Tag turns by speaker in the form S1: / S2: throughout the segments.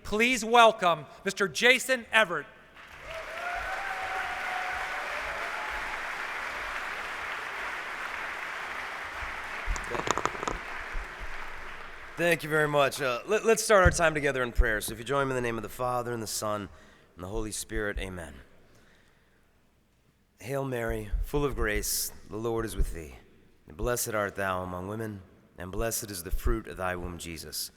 S1: please welcome Mr. Jason Evert.
S2: Thank you very much. Let's start our time together in prayer. So if you join me in the name of the Father, and the Son, and the Holy Spirit, amen. Hail Mary, full of grace, the Lord is with thee. And blessed art thou among women, and blessed is the fruit of thy womb, Jesus.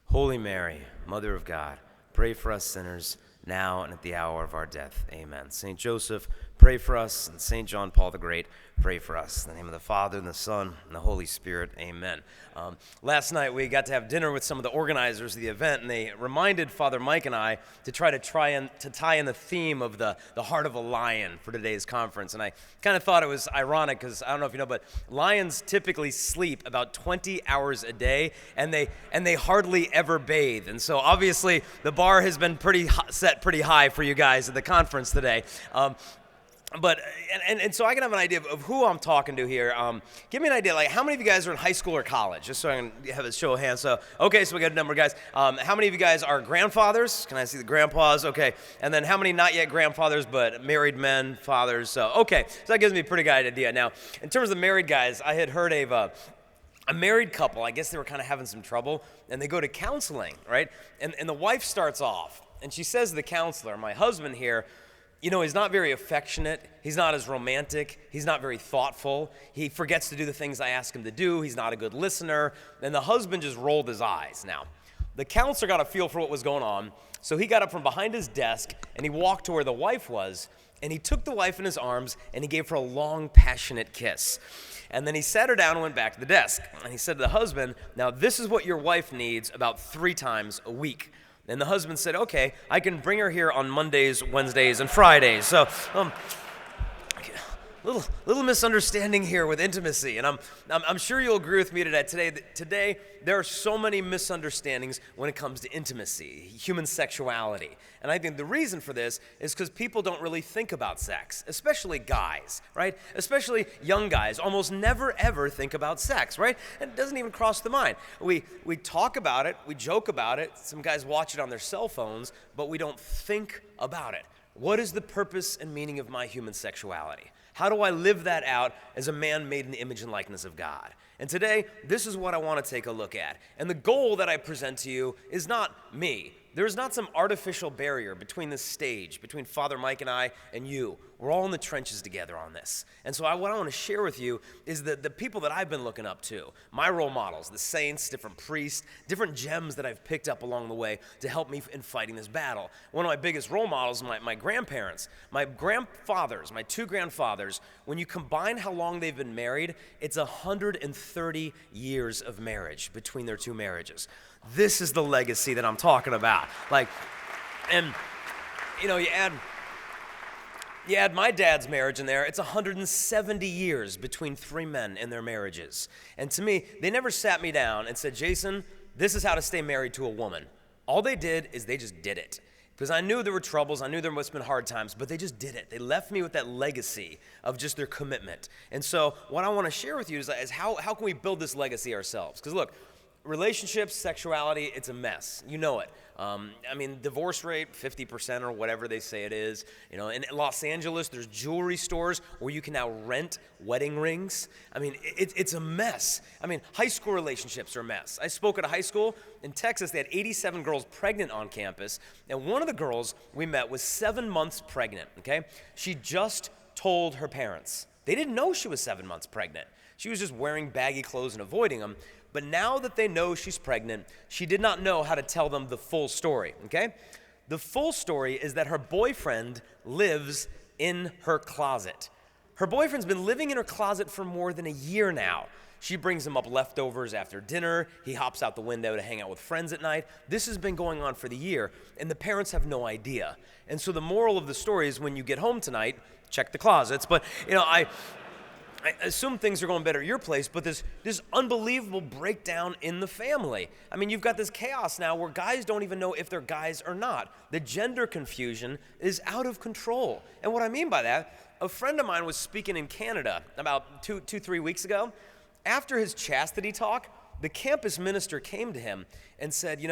S2: Holy Mary, Mother of God, pray for us sinners, now and at the hour of our death. Amen. Saint Joseph, pray for us, and Saint John Paul the Great, pray for us. In the name of the Father, and the Son, and the Holy Spirit, amen. Last night we got to have dinner with some of the organizers of the event, and they reminded Father Mike and I to tie in the theme of the heart of a lion for today's conference. And I kind of thought it was ironic because I don't know if you know, but lions typically sleep about 20 hours a day, and they hardly ever bathe. And so obviously the bar has been set pretty high for you guys at the conference today. But so I can have an idea of who I'm talking to here. Give me an idea, like how many of you guys are in high school or college, just so I can have a show of hands. So, okay, so we got a number of guys. How many of you guys are grandfathers? Can I see the grandpas? Okay. And then how many not yet grandfathers, but married men, fathers? So, okay, so that gives me a pretty good idea. Now, in terms of married guys, I had heard of a married couple. I guess they were kind of having some trouble, and they go to counseling, right? And the wife starts off, and she says to the counselor, my husband here, you know, he's not very affectionate, he's not as romantic, he's not very thoughtful, he forgets to do the things I ask him to do, he's not a good listener, and the husband just rolled his eyes. Now, the counselor got a feel for what was going on, so he got up from behind his desk, and he walked to where the wife was, and he took the wife in his arms, and he gave her a long, passionate kiss. And then he sat her down and went back to the desk, and he said to the husband, now this is what your wife needs about 3 times a week. And the husband said, okay, I can bring her here on Mondays, Wednesdays, and Fridays. So, little misunderstanding here with intimacy, and I'm sure you'll agree with me today there are so many misunderstandings when it comes to intimacy, human sexuality. And I think the reason for this is because people don't really think about sex, especially guys, right? Especially young guys almost never ever think about sex, right? And it doesn't even cross the mind. We talk about it, we joke about it, some guys watch it on their cell phones, but we don't think about it. What is the purpose and meaning of my human sexuality? How do I live that out as a man made in the image and likeness of God? And today, this is what I want to take a look at. And the goal that I present to you is not me. There's not some artificial barrier between this stage, between Father Mike and I and you. We're all in the trenches together on this. And so what I want to share with you is the people that I've been looking up to, my role models, the saints, different priests, different gems that I've picked up along the way to help me in fighting this battle. One of my biggest role models, my grandparents, my grandfathers, my 2 grandfathers. When you combine how long they've been married, it's 130 years of marriage between their 2 marriages. This is the legacy that I'm talking about. And you know, you add my dad's marriage in there, it's 170 years between 3 men in their marriages. And to me, they never sat me down and said, Jason, this is how to stay married to a woman. All they did is they just did it. Because I knew there were troubles, I knew there must have been hard times, but they just did it. They left me with that legacy of just their commitment. And so what I want to share with you is how can we build this legacy ourselves? Because look, relationships, sexuality, it's a mess. You know it. Divorce rate, 50% or whatever they say it is. You know, in Los Angeles, there's jewelry stores where you can now rent wedding rings. It's a mess. High school relationships are a mess. I spoke at a high school in Texas. They had 87 girls pregnant on campus, and one of the girls we met was 7 months pregnant, okay? She just told her parents. They didn't know she was 7 months pregnant. She was just wearing baggy clothes and avoiding them. But now that they know she's pregnant, she did not know how to tell them the full story, okay? The full story is that her boyfriend lives in her closet. Her boyfriend's been living in her closet for more than a year now. She brings him up leftovers after dinner. He hops out the window to hang out with friends at night. This has been going on for the year, and the parents have no idea. And so the moral of the story is when you get home tonight, check the closets. But, you know, I assume things are going better at your place, but this unbelievable breakdown in the family. You've got this chaos now where guys don't even know if they're guys or not. The gender confusion is out of control. And what I mean by that, a friend of mine was speaking in Canada about 3 weeks ago. After his chastity talk, the campus minister came to him and said,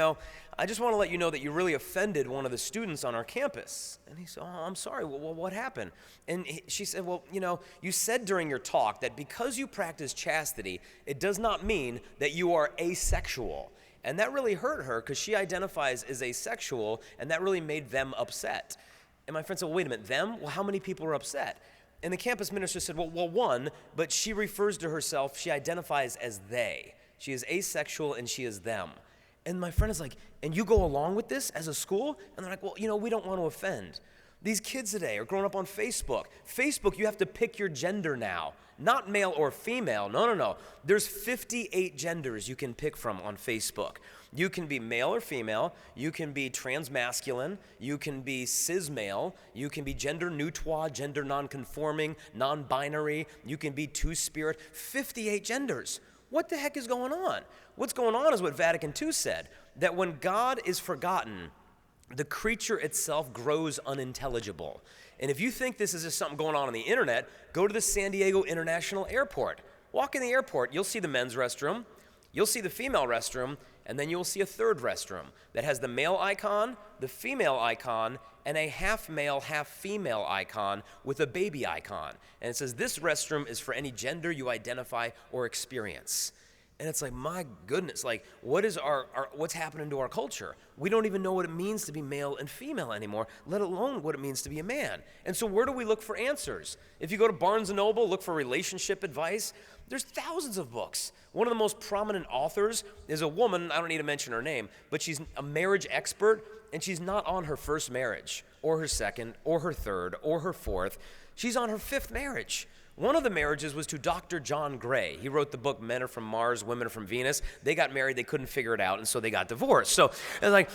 S2: I just want to let you know that you really offended one of the students on our campus. And he said, oh, I'm sorry, well, what happened? And she said, well, you said during your talk that because you practice chastity, it does not mean that you are asexual. And that really hurt her because she identifies as asexual, and that really made them upset. And my friend said, well, wait a minute, them? Well, how many people are upset? And the campus minister said, well, one, but she refers to herself, she identifies as they. She is asexual and she is them. And my friend is like, and you go along with this as a school? And they're like, well, we don't want to offend. These kids today are growing up on Facebook. Facebook, you have to pick your gender now. Not male or female. No. There's 58 genders you can pick from on Facebook. You can be male or female. You can be transmasculine. You can be cis male. You can be gender neutral, gender nonconforming, non-binary. You can be two-spirit. 58 genders. What the heck is going on? What's going on is what Vatican II said, that when God is forgotten, the creature itself grows unintelligible. And if you think this is just something going on the internet, go to the San Diego International Airport. Walk in the airport, you'll see the men's restroom, you'll see the female restroom, and then you'll see a third restroom that has the male icon, the female icon, and a half male, half female icon with a baby icon. And it says this restroom is for any gender you identify or experience. And it's like, my goodness, like what is what's happening to our culture? We don't even know what it means to be male and female anymore, let alone what it means to be a man. And so where do we look for answers? If you go to Barnes & Noble, look for relationship advice, there's thousands of books. One of the most prominent authors is a woman, I don't need to mention her name, but she's a marriage expert, and she's not on her first marriage, or her second, or her third, or her fourth. She's on her fifth marriage. One of the marriages was to Dr. John Gray. He wrote the book Men Are From Mars, Women Are From Venus. They got married, they couldn't figure it out, and so they got divorced. So it's like,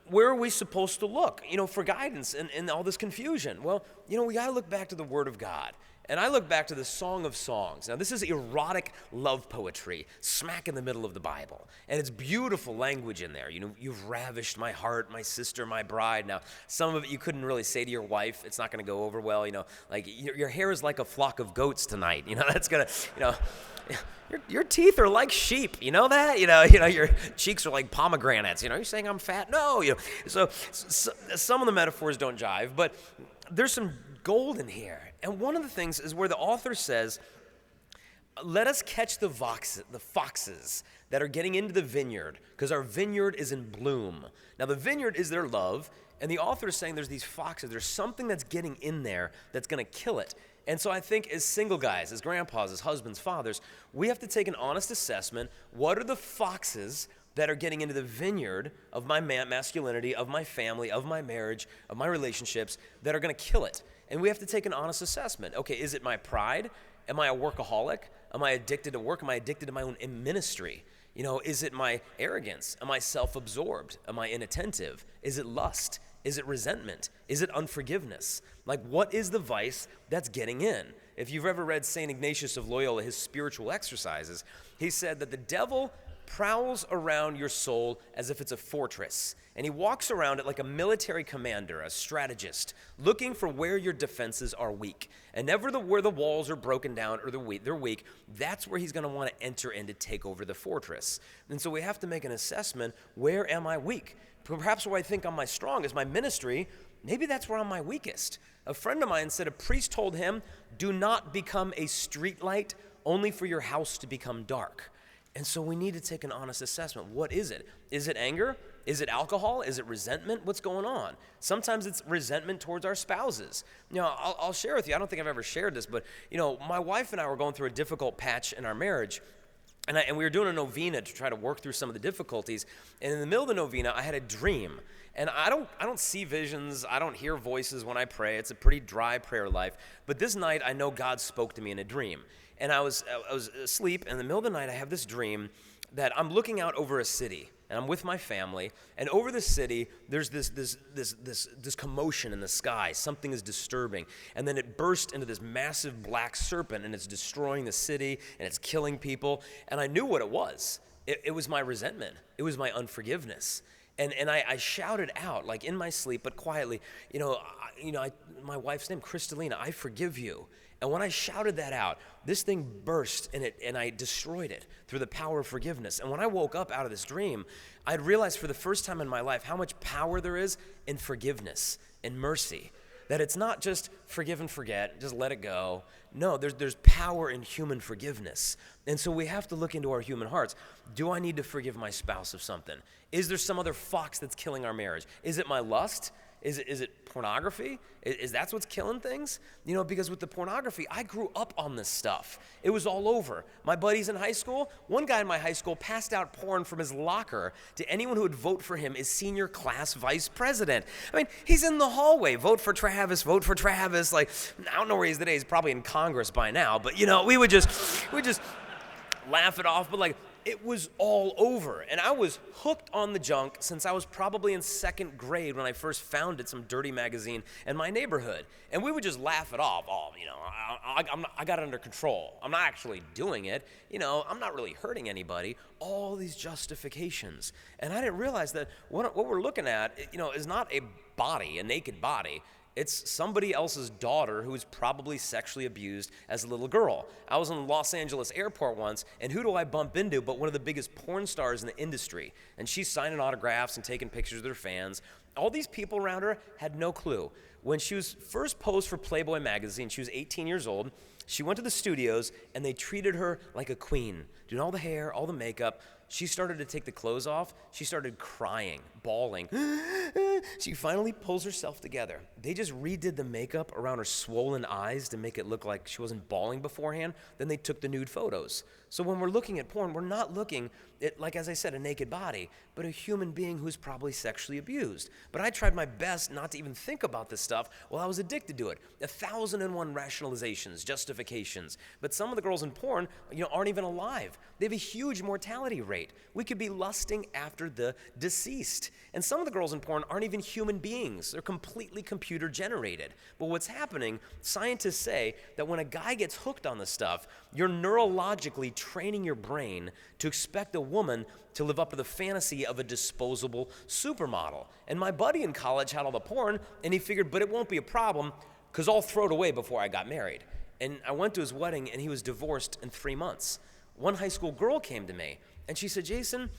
S2: where are we supposed to look, for guidance in all this confusion? Well, we got to look back to the Word of God. And I look back to the Song of Songs. Now, this is erotic love poetry, smack in the middle of the Bible. And it's beautiful language in there. You've ravished my heart, my sister, my bride. Now, some of it you couldn't really say to your wife. It's not going to go over well. Like your hair is like a flock of goats tonight. That's going to, your teeth are like sheep. You know that? Your cheeks are like pomegranates. You're saying I'm fat? No. So some of the metaphors don't jive, but there's some gold in here. And one of the things is where the author says, let us catch the foxes that are getting into the vineyard, because our vineyard is in bloom. Now, the vineyard is their love, and the author is saying there's these foxes. There's something that's getting in there that's going to kill it. And so I think as single guys, as grandpas, as husbands, fathers, we have to take an honest assessment. What are the foxes that are getting into the vineyard of my masculinity, of my family, of my marriage, of my relationships, that are going to kill it? And we have to take an honest assessment. Okay, is it my pride? Am I a workaholic? Am I addicted to work? Am I addicted to my own ministry? Is it my arrogance? Am I self-absorbed? Am I inattentive? Is it lust? Is it resentment? Is it unforgiveness? Like, what is the vice that's getting in? If you've ever read St. Ignatius of Loyola, his spiritual exercises, he said that the devil prowls around your soul as if it's a fortress. And he walks around it like a military commander, a strategist, looking for where your defenses are weak. And never where the walls are broken down or they're weak, that's where he's going to want to enter in to take over the fortress. And so we have to make an assessment, where am I weak? Perhaps where I think I'm my strongest, my ministry, maybe that's where I'm my weakest. A friend of mine said a priest told him, do not become a streetlight only for your house to become dark. And so we need to take an honest assessment. What is it? Is it anger? Is it alcohol? Is it resentment? What's going on? Sometimes it's resentment towards our spouses. I'll share with you. I don't think I've ever shared this, but, my wife and I were going through a difficult patch in our marriage, and we were doing a novena to try to work through some of the difficulties. And in the middle of the novena, I had a dream. And I don't see visions. I don't hear voices when I pray. It's a pretty dry prayer life. But this night, I know God spoke to me in a dream. And I was asleep, and in the middle of the night, I have this dream that I'm looking out over a city, and I'm with my family, and over the city, there's this commotion in the sky. Something is disturbing, and then it burst into this massive black serpent, and it's destroying the city, and it's killing people, and I knew what it was. It was my resentment. It was my unforgiveness. And I shouted out, like in my sleep, but quietly, my wife's name, Kristalina, I forgive you. And when I shouted that out, this thing burst and I destroyed it through the power of forgiveness. And when I woke up out of this dream, I'd realized for the first time in my life how much power there is in forgiveness and mercy. That it's not just forgive and forget, just let it go. No, there's power in human forgiveness. And so we have to look into our human hearts. Do I need to forgive my spouse of something? Is there some other fox that's killing our marriage? Is it my lust? Is it pornography? Is that what's killing things? Because with the pornography, I grew up on this stuff. It was all over. My buddies in high school, one guy in my high school passed out porn from his locker to anyone who would vote for him as senior class vice president. I mean, he's in the hallway, vote for Travis, vote for Travis. Like, I don't know where he is today. He's probably in Congress by now. But, we would just laugh it off. But, it was all over. And I was hooked on the junk since I was probably in second grade when I first found it, some dirty magazine in my neighborhood. And we would just laugh it off. Oh, I got it under control. I'm not actually doing it. I'm not really hurting anybody. All these justifications. And I didn't realize that what we're looking at, is not a body, a naked body. It's somebody else's daughter who was probably sexually abused as a little girl. I was in the Los Angeles airport once, and who do I bump into but one of the biggest porn stars in the industry? And she's signing autographs and taking pictures of her fans. All these people around her had no clue. When she was first posed for Playboy magazine, she was 18 years old. She went to the studios, and they treated her like a queen, doing all the hair, all the makeup. She started to take the clothes off. She started crying, bawling. She finally pulls herself together. They just redid the makeup around her swollen eyes to make it look like she wasn't bawling beforehand. Then they took the nude photos. So when we're looking at porn, we're not looking at, like as I said, a naked body, but a human being who's probably sexually abused. But I tried my best not to even think about this stuff while I was addicted to it. 1,001 rationalizations, justifications. But some of the girls in porn, aren't even alive. They have a huge mortality rate. We could be lusting after the deceased. And some of the girls in porn aren't even human beings. They're completely computer generated. But what's happening, scientists say that when a guy gets hooked on this stuff, you're neurologically training your brain to expect a woman to live up to the fantasy of a disposable supermodel. And my buddy in college had all the porn, and he figured, but it won't be a problem because I'll throw it away before I got married. And I went to his wedding, and he was divorced in 3 months. One high school girl came to me, and she said, Jason,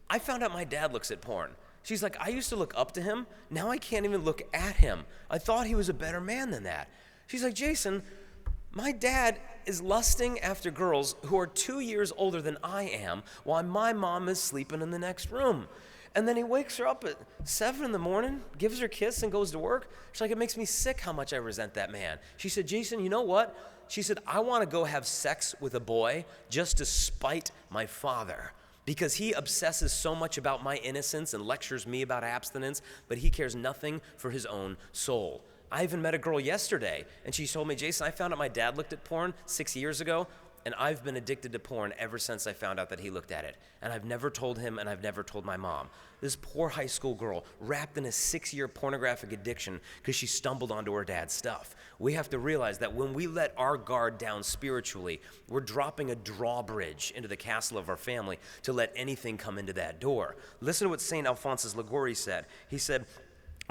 S2: I found out my dad looks at porn. She's like, I used to look up to him. Now I can't even look at him. I thought he was a better man than that. She's like, Jason, my dad is lusting after girls who are 2 years older than I am while my mom is sleeping in the next room. And then he wakes her up at 7 in the morning, gives her a kiss, and goes to work. She's like, it makes me sick how much I resent that man. She said, Jason, you know what? She said, I want to go have sex with a boy just to spite my father because he obsesses so much about my innocence and lectures me about abstinence, but he cares nothing for his own soul. I even met a girl yesterday, and she told me, Jason, I found out my dad looked at porn 6 years ago, and I've been addicted to porn ever since I found out that he looked at it. And I've never told him, and I've never told my mom. This poor high school girl wrapped in a 6-year pornographic addiction because she stumbled onto her dad's stuff. We have to realize that when we let our guard down spiritually, we're dropping a drawbridge into the castle of our family to let anything come into that door. Listen to what St. Alphonsus Liguori said. He said,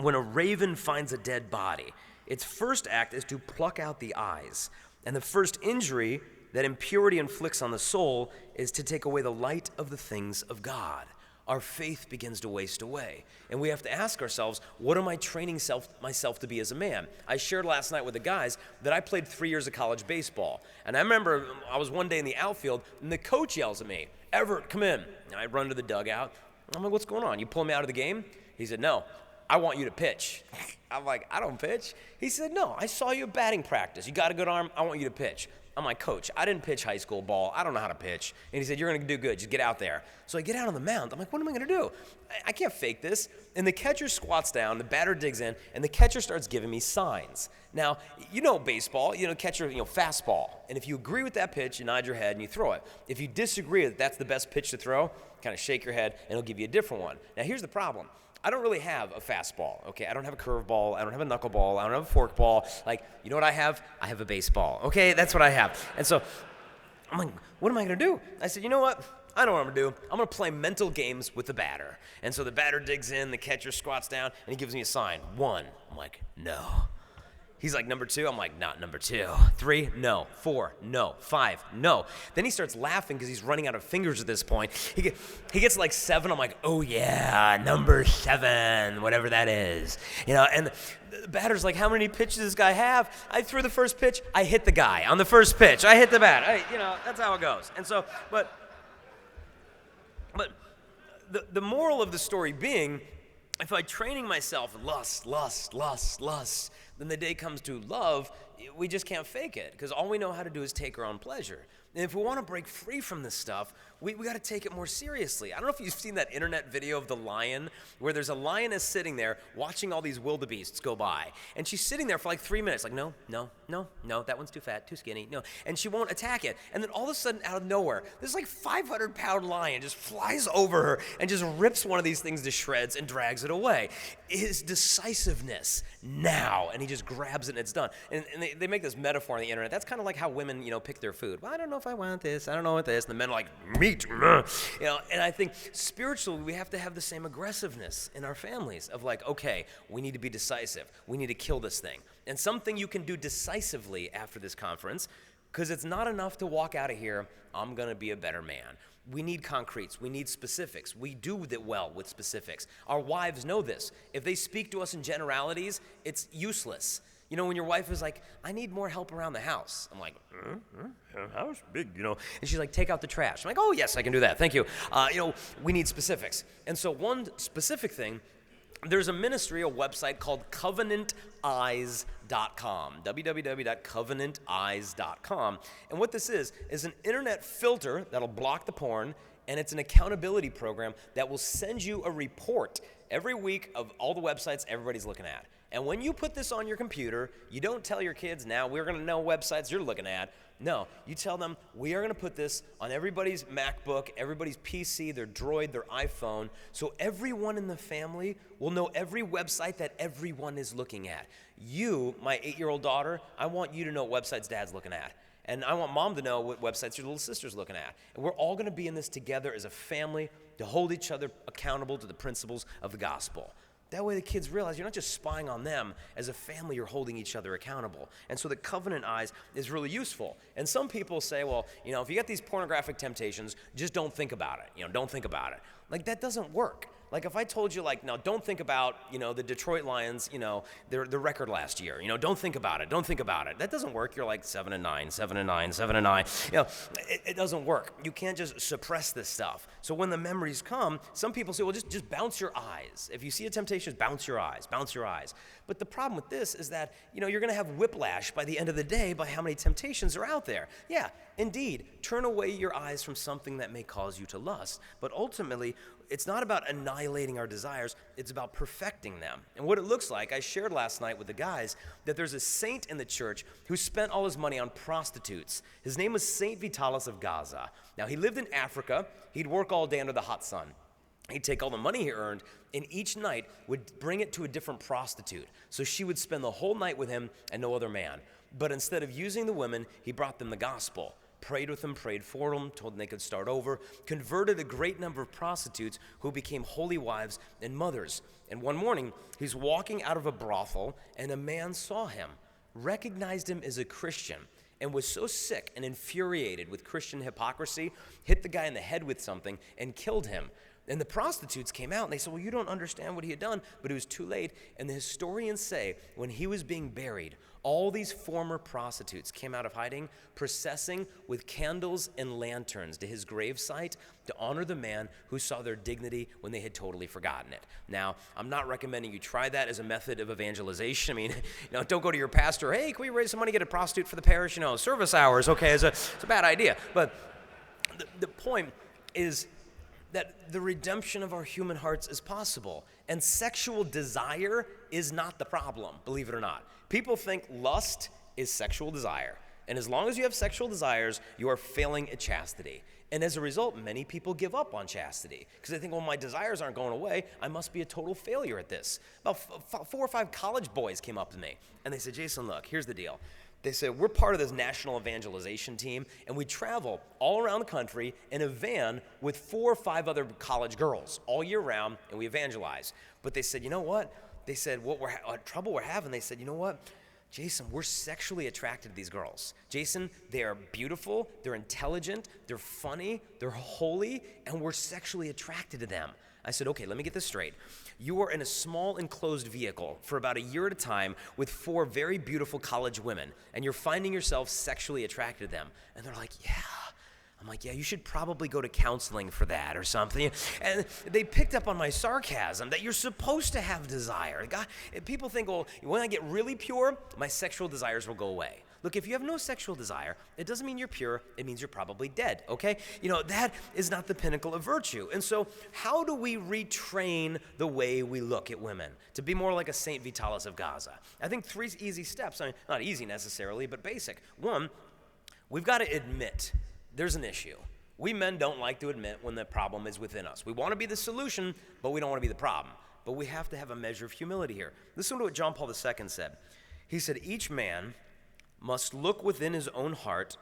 S2: when a raven finds a dead body, its first act is to pluck out the eyes. And the first injury that impurity inflicts on the soul is to take away the light of the things of God. Our faith begins to waste away. And we have to ask ourselves, what am I training myself to be as a man? I shared last night with the guys that I played 3 years of college baseball. And I remember I was one day in the outfield, and the coach yells at me, Evert, come in. And I run to the dugout. I'm like, what's going on? You pull me out of the game? He said, no, I want you to pitch. I'm like, I don't pitch. He said, no, I saw you at batting practice. You got a good arm. I want you to pitch. I'm like, coach, I didn't pitch high school ball. I don't know how to pitch. And he said, you're going to do good. Just get out there. So I get out on the mound. I'm like, what am I going to do? I can't fake this. And the catcher squats down, the batter digs in, and the catcher starts giving me signs. Now, you know baseball, catcher, fastball. And if you agree with that pitch, you nod your head and you throw it. If you disagree that that's the best pitch to throw, kind of shake your head and it'll give you a different one. Now, here's the problem. I don't really have a fastball, okay? I don't have a curveball. I don't have a knuckleball. I don't have a forkball. Like, you know what I have? I have a baseball, okay? That's what I have. And so I'm like, what am I going to do? I said, you know what? I know what I'm going to do. I'm going to play mental games with the batter. And so the batter digs in, the catcher squats down, and he gives me a sign. 1. I'm like, no. He's like, number 2? I'm like, not number 2. 3? No. 4? No. 5? No. Then he starts laughing because he's running out of fingers at this point. He gets like 7. I'm like, oh yeah, number 7, whatever that is. And the batter's like, how many pitches does this guy have? I threw the first pitch. I hit the guy on the first pitch. I hit the bat. That's how it goes. And so, but the moral of the story being, if I'm training myself lust, then the day comes to love, we just can't fake it because all we know how to do is take our own pleasure. And if we want to break free from this stuff, we got to take it more seriously. I don't know if you've seen that internet video of the lion where there's a lioness sitting there watching all these wildebeests go by. And she's sitting there for like 3 minutes like, no, that one's too fat, too skinny, no. And she won't attack it. And then all of a sudden, out of nowhere, this like 500-pound lion just flies over her and just rips one of these things to shreds and drags it away. His decisiveness now, and he just grabs it and it's done. And they make this metaphor on the internet. That's kind of like how women, pick their food. Well, I don't know if I want this. I don't know what this. And the men are like, meat. And I think spiritually, we have to have the same aggressiveness in our families of like, okay, we need to be decisive. We need to kill this thing. And something you can do decisively after this conference, because it's not enough to walk out of here, I'm going to be a better man. We need concretes. We need specifics. We do that well with specifics. Our wives know this. If they speak to us in generalities, it's useless. When your wife is like, I need more help around the house. I'm like, house big, And she's like, take out the trash. I'm like, oh, yes, I can do that. Thank you. We need specifics. And so one specific thing, there's a ministry, a website called CovenantEyes.com, www.CovenantEyes.com. And what this is an internet filter that'll block the porn, and it's an accountability program that will send you a report every week of all the websites everybody's looking at. And when you put this on your computer, you don't tell your kids, now we're going to know websites you're looking at. No, you tell them, we are going to put this on everybody's MacBook, everybody's PC, their Droid, their iPhone, so everyone in the family will know every website that everyone is looking at. You, my 8-year-old daughter, I want you to know what websites Dad's looking at. And I want Mom to know what websites your little sister's looking at. And we're all going to be in this together as a family to hold each other accountable to the principles of the gospel. That way the kids realize you're not just spying on them. As a family, you're holding each other accountable. And so the Covenant Eyes is really useful. And some people say, well, if you got these pornographic temptations, just don't think about it. Don't think about it. Like, that doesn't work. Like, if I told you, like, no, don't think about, the Detroit Lions, their record last year. Don't think about it. Don't think about it. That doesn't work. You're like 7-9, 7-9, 7-9. It doesn't work. You can't just suppress this stuff. So when the memories come, some people say, well, just bounce your eyes. If you see a temptation, just bounce your eyes. Bounce your eyes. But the problem with this is that, you're going to have whiplash by the end of the day by how many temptations are out there. Yeah, indeed. Turn away your eyes from something that may cause you to lust. But ultimately, it's not about annihilating our desires, it's about perfecting them. And what it looks like, I shared last night with the guys, that there's a saint in the church who spent all his money on prostitutes. His name was Saint Vitalis of Gaza. Now, he lived in Africa. He'd work all day under the hot sun. He'd take all the money he earned, and each night would bring it to a different prostitute. So she would spend the whole night with him and no other man. But instead of using the women, he brought them the gospel. Prayed with them, prayed for them, told them they could start over, converted a great number of prostitutes who became holy wives and mothers. And one morning, he's walking out of a brothel, and a man saw him, recognized him as a Christian, and was so sick and infuriated with Christian hypocrisy, hit the guy in the head with something and killed him. And the prostitutes came out and they said, well, you don't understand what he had done, but it was too late. And the historians say when he was being buried, all these former prostitutes came out of hiding, processing with candles and lanterns to his gravesite to honor the man who saw their dignity when they had totally forgotten it. Now, I'm not recommending you try that as a method of evangelization. I mean, don't go to your pastor, hey, can we raise some money, get a prostitute for the parish? Service hours, okay, it's a bad idea. But the point is that the redemption of our human hearts is possible. And sexual desire is not the problem, believe it or not. People think lust is sexual desire. And as long as you have sexual desires, you are failing at chastity. And as a result, many people give up on chastity because they think, well, my desires aren't going away. I must be a total failure at this. About 4 or 5 college boys came up to me, and they said, Jason, look, here's the deal. They said, we're part of this national evangelization team, and we travel all around the country in a van with 4 or 5 other college girls all year round, and we evangelize. But they said, you know what? They said, what trouble we're having, they said, you know what? Jason, we're sexually attracted to these girls. Jason, they are beautiful, they're intelligent, they're funny, they're holy, and we're sexually attracted to them. I said, okay, let me get this straight. You are in a small enclosed vehicle for about a year at a time with 4 very beautiful college women, and you're finding yourself sexually attracted to them. And they're like, yeah. I'm like, yeah, you should probably go to counseling for that or something. And they picked up on my sarcasm that you're supposed to have desire. God, people think, well, when I get really pure, my sexual desires will go away. Look, if you have no sexual desire, it doesn't mean you're pure. It means you're probably dead, okay? That is not the pinnacle of virtue. And so how do we retrain the way we look at women to be more like a Saint Vitalis of Gaza? I think 3 easy steps. I mean, not easy necessarily, but basic. 1, we've got to admit there's an issue. We men don't like to admit when the problem is within us. We want to be the solution, but we don't want to be the problem. But we have to have a measure of humility here. Listen to what John Paul II said. He said, each man must look within his own heart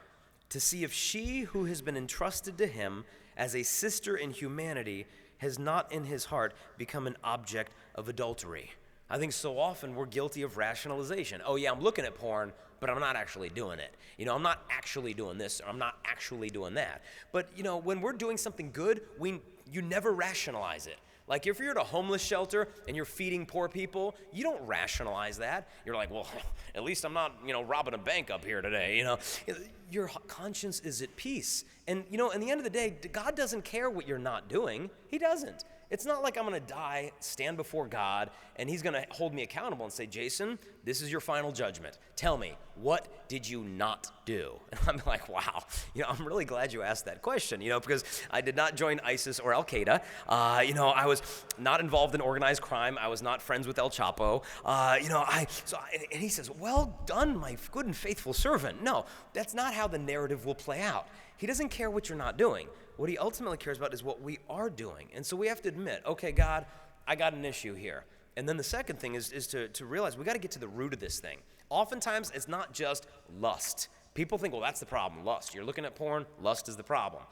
S2: to see if she who has been entrusted to him as a sister in humanity has not in his heart become an object of adultery. I think so often we're guilty of rationalization. Oh yeah, I'm looking at porn, but I'm not actually doing it. I'm not actually doing this, or I'm not actually doing that. But when we're doing something good, you never rationalize it. Like if you're at a homeless shelter and you're feeding poor people, you don't rationalize that. You're like, well, at least I'm not, robbing a bank up here today, Your conscience is at peace. And, in the end of the day, God doesn't care what you're not doing. He doesn't. It's not like I'm going to die, stand before God, and he's going to hold me accountable and say, Jason, this is your final judgment. Tell me, what did you not do? And I'm like, wow, I'm really glad you asked that question, because I did not join ISIS or Al-Qaeda. I was not involved in organized crime. I was not friends with El Chapo. And he says, well done, my good and faithful servant. No, that's not how the narrative will play out. He doesn't care what you're not doing. What he ultimately cares about is what we are doing. And so we have to admit, okay, God, I got an issue here. And then the second thing is to realize we got to get to the root of this thing. Oftentimes, it's not just lust. People think, well, that's the problem, lust. You're looking at porn, lust is the problem.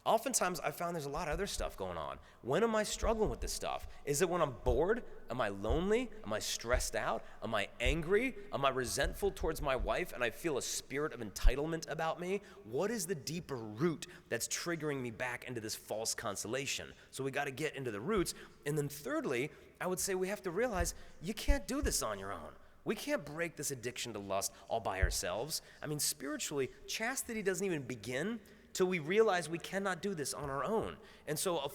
S2: Oftentimes, I found there's a lot of other stuff going on. When am I struggling with this stuff? Is it when I'm bored? Am I lonely? Am I stressed out? Am I angry? Am I resentful towards my wife and I feel a spirit of entitlement about me? What is the deeper root that's triggering me back into this false consolation? So we got to get into the roots. And then thirdly, I would say we have to realize you can't do this on your own. We can't break this addiction to lust all by ourselves. I mean, spiritually, chastity doesn't even begin till we realize we cannot do this on our own. And so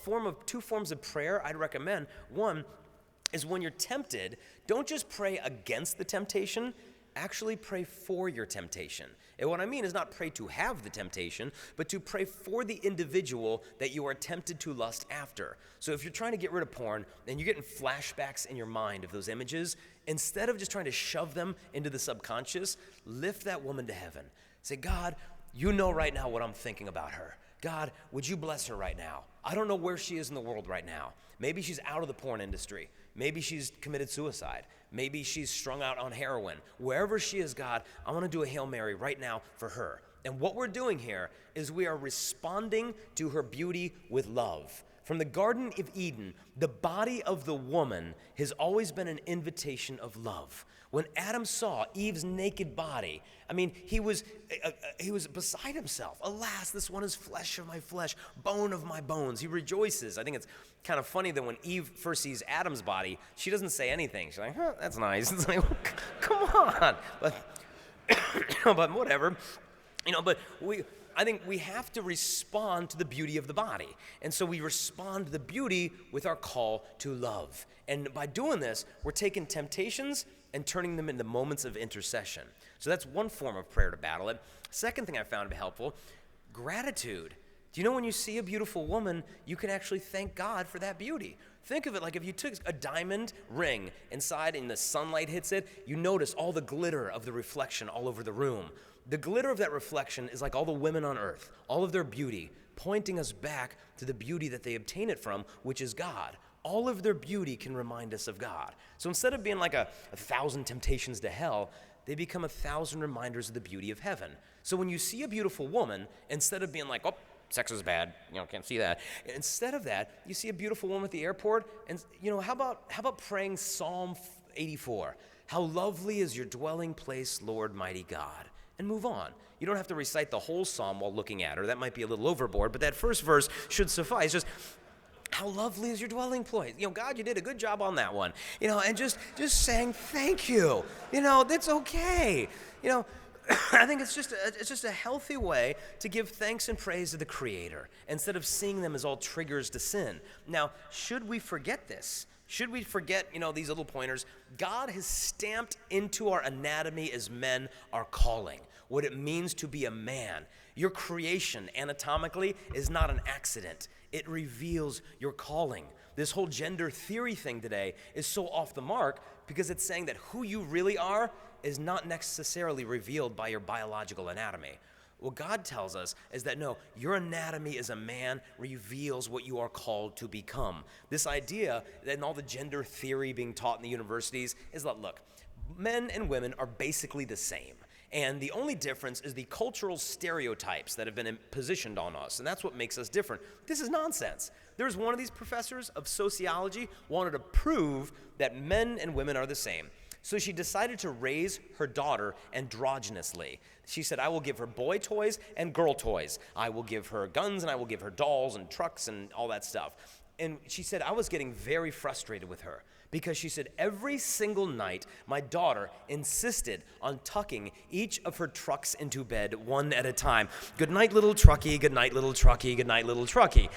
S2: 2 forms of prayer I'd recommend. One is when you're tempted, don't just pray against the temptation, actually pray for your temptation. And what I mean is not pray to have the temptation, but to pray for the individual that you are tempted to lust after. So if you're trying to get rid of porn and you're getting flashbacks in your mind of those images, instead of just trying to shove them into the subconscious, lift that woman to heaven. Say, God, you know right now what I'm thinking about her. God, would you bless her right now? I don't know where she is in the world right now. Maybe she's out of the porn industry. Maybe she's committed suicide. Maybe she's strung out on heroin. Wherever she is, God, I want to do a Hail Mary right now for her. And what we're doing here is we are responding to her beauty with love. From the Garden of Eden, the body of the woman has always been an invitation of love. When Adam saw Eve's naked body, he was beside himself. Alas, this one is flesh of my flesh, bone of my bones. He rejoices. I think it's kind of funny that when Eve first sees Adam's body, she doesn't say anything. She's like, huh, that's nice. It's like, come on. But whatever. I think we have to respond to the beauty of the body. And so we respond to the beauty with our call to love. And by doing this, we're taking temptations and turning them into moments of intercession. So that's one form of prayer to battle it. Second thing I found to be helpful, gratitude. Do you know when you see a beautiful woman, you can actually thank God for that beauty? Think of it like if you took a diamond ring inside and the sunlight hits it, you notice all the glitter of the reflection all over the room. The glitter of that reflection is like all the women on earth, all of their beauty, pointing us back to the beauty that they obtain it from, which is God. All of their beauty can remind us of God. So instead of being like a 1,000 temptations to hell, they become 1,000 reminders of the beauty of heaven. So when you see a beautiful woman, instead of being like, oh, sex is bad, can't see that. Instead of that, you see a beautiful woman at the airport, and how about praying Psalm 84? How lovely is your dwelling place, Lord mighty God. And move on. You don't have to recite the whole psalm while looking at her. That might be a little overboard, but that first verse should suffice. Just, how lovely is your dwelling place. God, you did a good job on that one. And just saying thank you. That's okay. I think it's just a healthy way to give thanks and praise to the Creator instead of seeing them as all triggers to sin. Now, should we forget this? Should we forget, these little pointers? God has stamped into our anatomy as men our calling, what it means to be a man. Your creation anatomically is not an accident. It reveals your calling. This whole gender theory thing today is so off the mark because it's saying that who you really are is not necessarily revealed by your biological anatomy. What God tells us is that no, your anatomy as a man reveals what you are called to become. This idea that in all the gender theory being taught in the universities is that, look, men and women are basically the same. And the only difference is the cultural stereotypes that have been positioned on us, and that's what makes us different. This is nonsense. There's one of these professors of sociology wanted to prove that men and women are the same. So she decided to raise her daughter androgynously. She said, I will give her boy toys and girl toys. I will give her guns and I will give her dolls and trucks and all that stuff. And she said, I was getting very frustrated with her because she said every single night my daughter insisted on tucking each of her trucks into bed one at a time. Good night, little trucky, good night, little trucky, good night, little trucky.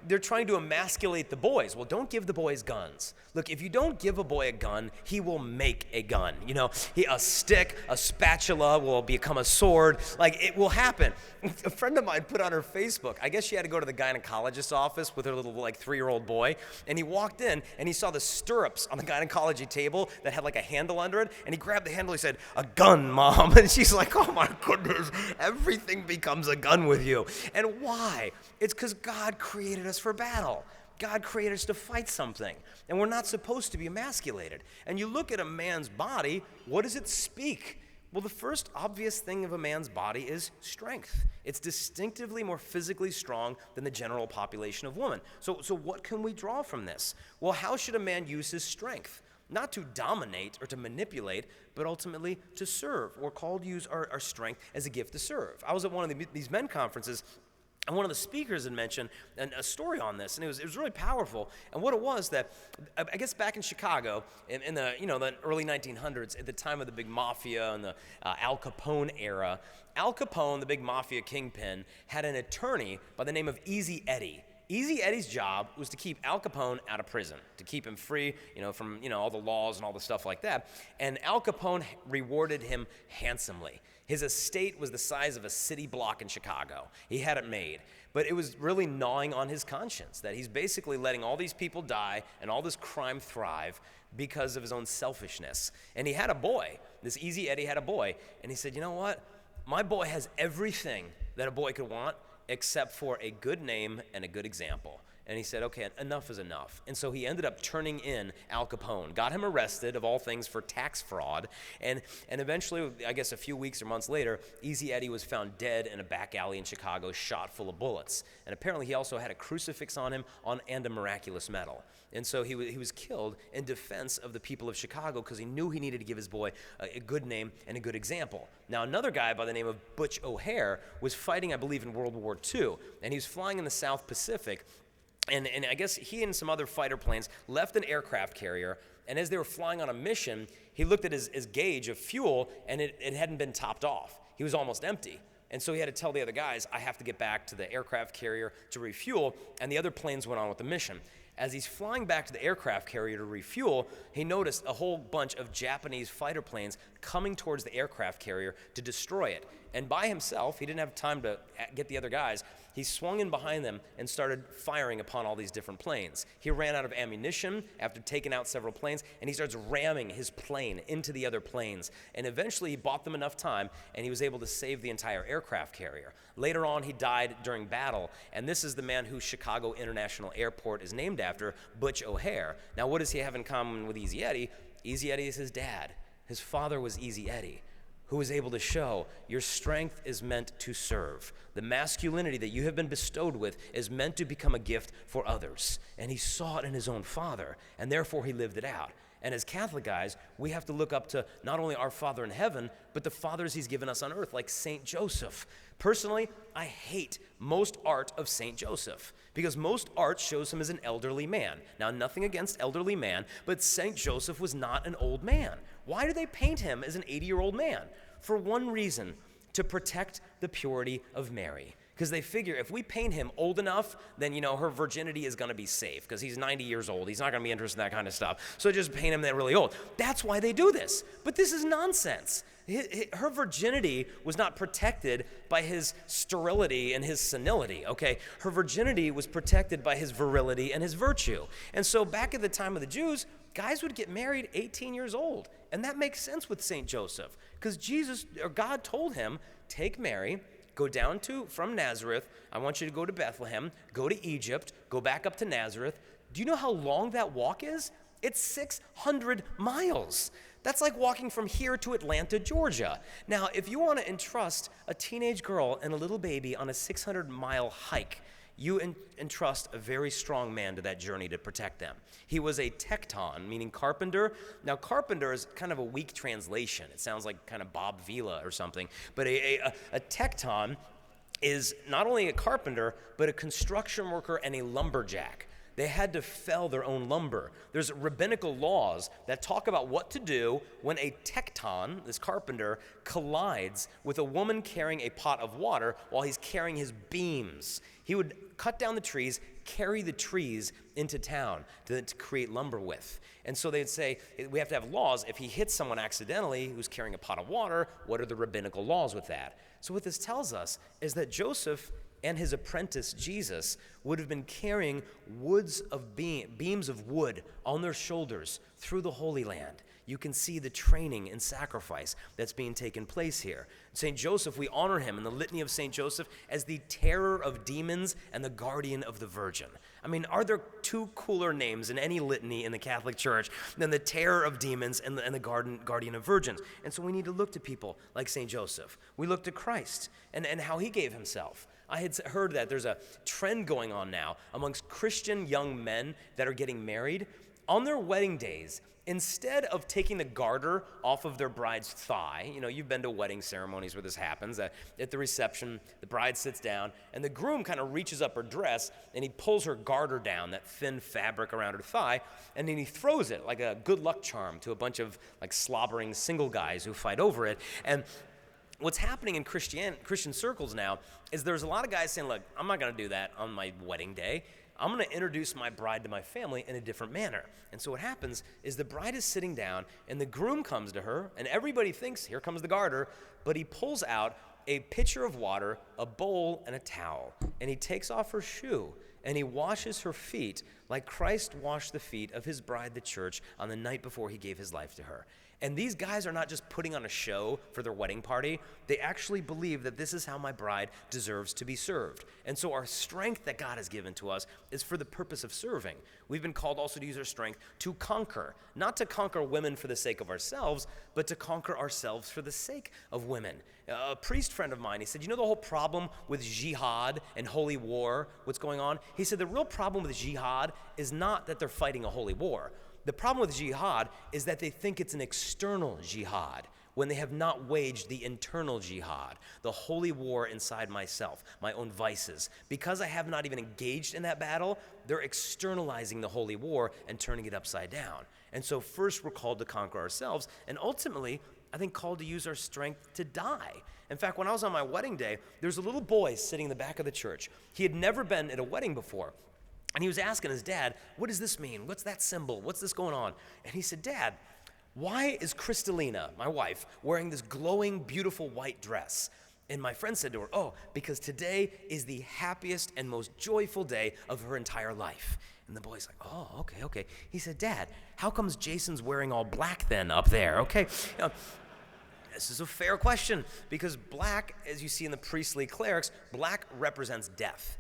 S2: They're trying to emasculate the boys. Well, don't give the boys guns. Look, if you don't give a boy a gun, he will make a gun. A stick, a spatula will become a sword. It will happen. A friend of mine put on her Facebook, I guess she had to go to the gynecologist's office with her little 3-year-old boy, and he walked in and he saw the stirrups on the gynecology table that had a handle under it, and he grabbed the handle. He said, a gun, Mom. And she's like, oh my goodness, everything becomes a gun with you. And why? It's because God created us for battle. God created us to fight something, and we're not supposed to be emasculated. And you look at a man's body, what does it speak? Well, the first obvious thing of a man's body is strength. It's distinctively more physically strong than the general population of women. So what can we draw from this? Well, how should a man use his strength? Not to dominate or to manipulate, but ultimately to serve. We're called to use our strength as a gift to serve. I was at one of these men conferences, and one of the speakers had mentioned a story on this, and it was really powerful. And what it was that, I guess back in Chicago, in the early 1900s, at the time of the big mafia and the Al Capone era, Al Capone, the big mafia kingpin, had an attorney by the name of Easy Eddie. Easy Eddie's job was to keep Al Capone out of prison, to keep him free, from all the laws and all the stuff like that. And Al Capone rewarded him handsomely. His estate was the size of a city block in Chicago. He had it made. But it was really gnawing on his conscience that he's basically letting all these people die and all this crime thrive because of his own selfishness. And he had a boy. This Easy Eddie had a boy. And he said, you know what? My boy has everything that a boy could want except for a good name and a good example. And he said, okay, enough is enough. And so he ended up turning in Al Capone, got him arrested, of all things, for tax fraud. And eventually, I guess a few weeks or months later, Easy Eddie was found dead in a back alley in Chicago, shot full of bullets. And apparently he also had a crucifix on him and a miraculous medal. And so he was killed in defense of the people of Chicago because he knew he needed to give his boy a good name and a good example. Now, another guy by the name of Butch O'Hare was fighting, I believe, in World War II. And he was flying in the South Pacific. And I guess he and some other fighter planes left an aircraft carrier, and as they were flying on a mission, he looked at his gauge of fuel, and it hadn't been topped off. He was almost empty. And so he had to tell the other guys, I have to get back to the aircraft carrier to refuel, and the other planes went on with the mission. As he's flying back to the aircraft carrier to refuel, he noticed a whole bunch of Japanese fighter planes coming towards the aircraft carrier to destroy it. And by himself, he didn't have time to get the other guys. He swung in behind them and started firing upon all these different planes. He ran out of ammunition after taking out several planes, and he starts ramming his plane into the other planes. And eventually, he bought them enough time, and he was able to save the entire aircraft carrier. Later on, he died during battle, and this is the man who Chicago International Airport is named after, Butch O'Hare. Now, what does he have in common with Easy Eddie? Easy Eddie is his dad. His father was Easy Eddie, who was able to show your strength is meant to serve. The masculinity that you have been bestowed with is meant to become a gift for others. And he saw it in his own father, and therefore he lived it out. And as Catholic guys, we have to look up to not only our Father in heaven, but the fathers he's given us on earth, like St. Joseph. Personally, I hate most art of St. Joseph because most art shows him as an elderly man. Now, nothing against elderly man, but St. Joseph was not an old man. Why do they paint him as an 80-year-old man? For one reason, to protect the purity of Mary. Because they figure if we paint him old enough, then, her virginity is going to be safe because he's 90 years old. He's not going to be interested in that kind of stuff. So just paint him that really old. That's why they do this. But this is nonsense. Her virginity was not protected by his sterility and his senility, okay? Her virginity was protected by his virility and his virtue. And so back at the time of the Jews, guys would get married 18 years old. And that makes sense with St. Joseph because God told him, take Mary, go down from Nazareth. I want you to go to Bethlehem, go to Egypt, go back up to Nazareth. Do you know how long that walk is? It's 600 miles. That's like walking from here to Atlanta, Georgia. Now, if you want to entrust a teenage girl and a little baby on a 600-mile hike, you entrust a very strong man to that journey to protect them. He was a tekton, meaning carpenter. Now, carpenter is kind of a weak translation. It sounds like kind of Bob Vila or something. But a tekton is not only a carpenter, but a construction worker and a lumberjack. They had to fell their own lumber. There's rabbinical laws that talk about what to do when a tekton, this carpenter, collides with a woman carrying a pot of water while he's carrying his beams. He would cut down the trees, carry the trees into town to create lumber with. And so they'd say, we have to have laws. If he hits someone accidentally who's carrying a pot of water, what are the rabbinical laws with that? So what this tells us is that Joseph and his apprentice Jesus would have been carrying beams of wood on their shoulders through the Holy Land. You can see the training and sacrifice that's being taken place here. St. Joseph, we honor him in the litany of St. Joseph as the terror of demons and the guardian of the Virgin. I mean, are there two cooler names in any litany in the Catholic Church than the terror of demons and the guardian of virgins? And so we need to look to people like St. Joseph. We look to Christ and how he gave himself. I had heard that there's a trend going on now amongst Christian young men that are getting married. On their wedding days, instead of taking the garter off of their bride's thigh, you've been to wedding ceremonies where this happens, at the reception, the bride sits down, and the groom kind of reaches up her dress, and he pulls her garter down, that thin fabric around her thigh, and then he throws it like a good luck charm to a bunch of slobbering single guys who fight over it. And what's happening in Christian circles now is there's a lot of guys saying, look, I'm not going to do that on my wedding day. I'm going to introduce my bride to my family in a different manner. And so what happens is the bride is sitting down, and the groom comes to her, and everybody thinks, here comes the garter, but he pulls out a pitcher of water, a bowl, and a towel, and he takes off her shoe, and he washes her feet like Christ washed the feet of his bride, the church, on the night before he gave his life to her. And these guys are not just putting on a show for their wedding party. They actually believe that this is how my bride deserves to be served. And so our strength that God has given to us is for the purpose of serving. We've been called also to use our strength to conquer, not to conquer women for the sake of ourselves, but to conquer ourselves for the sake of women. A priest friend of mine, he said, the whole problem with jihad and holy war, what's going on? He said the real problem with jihad is not that they're fighting a holy war. The problem with jihad is that they think it's an external jihad when they have not waged the internal jihad, the holy war inside myself, my own vices. Because I have not even engaged in that battle, they're externalizing the holy war and turning it upside down. And so first we're called to conquer ourselves, and ultimately, I think called to use our strength to die. In fact, when I was on my wedding day, there's a little boy sitting in the back of the church. He had never been at a wedding before. And he was asking his dad, what does this mean? What's that symbol? What's this going on? And he said, Dad, why is Kristalina, my wife, wearing this glowing, beautiful white dress? And my friend said to her, because today is the happiest and most joyful day of her entire life. And the boy's like, okay. He said, Dad, how comes Jason's wearing all black then up there? Okay. This is a fair question because black, as you see in the priestly clerics, black represents death.